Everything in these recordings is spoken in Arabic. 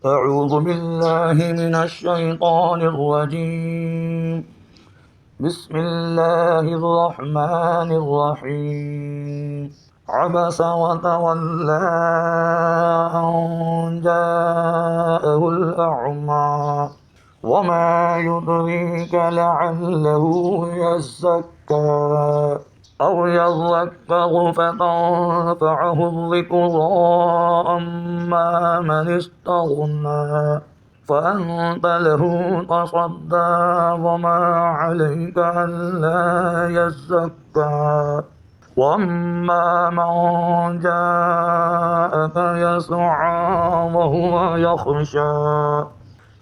أعوذ بالله من الشيطان الرجيم. بسم الله الرحمن الرحيم. عبس وتولى أن جاءه الأعمى وما يدريك لعله يزكى أو يذكر فتنفعه الذكرى أما من استغنى فأنت له تصدى وما عليك ألا يزكى وأما من جاءك يسعى وهو يخشى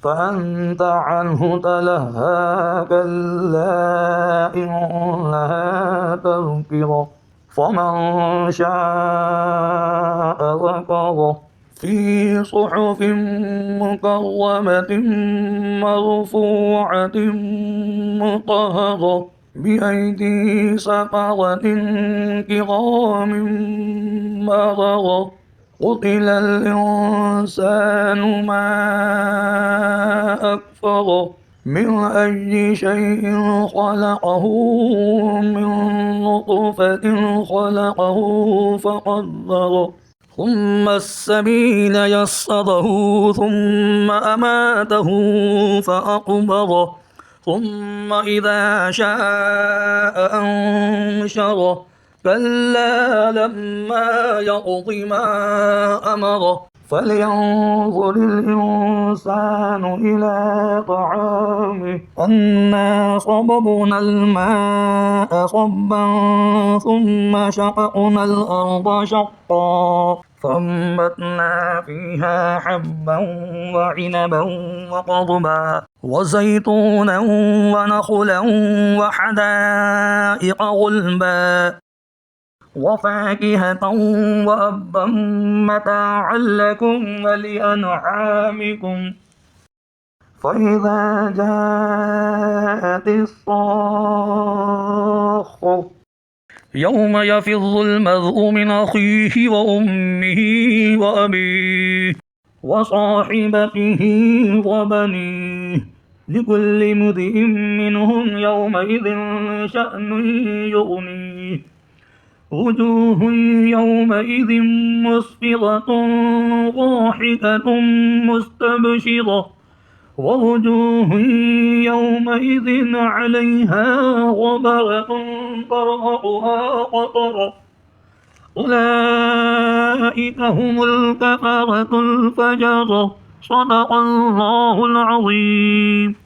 فأنت عنه تلهى كلا إنها تذكرة فمن شاء ذكره في صحف مكرمة مرفوعة مطهرة بأيدي سفرة كرام بررة قتل الإنسان ما أكفره من أي شيء خلقه من نطفة خلقه فقدره ثم السبيل يسره ثم أماته فأقبره ثم إذا شاء أنشره كلا لما يقض ما أمره فلينظر الإنسان إلى طعامه أنا صببنا الماء صبا ثم شققنا الأرض شقا فأنبتنا فيها حبا وعنبا وقضبا وزيتونا ونخلا وحدائق غلبا وفاكهة وأبا متاعا لكم ولأنعامكم فإذا جاءت الصاخة يوم يفر المرء من أخيه وأمه وأبيه وصاحبته وبنيه لكل امرئ منهم يومئذ شأن يغنيه وجوه يومئذ مسفرة ضاحكة مستبشرة ووجوه يومئذ عليها غبرة ترهقها قترة أولئك هم الكفرة الفجرة صدق الله العظيم.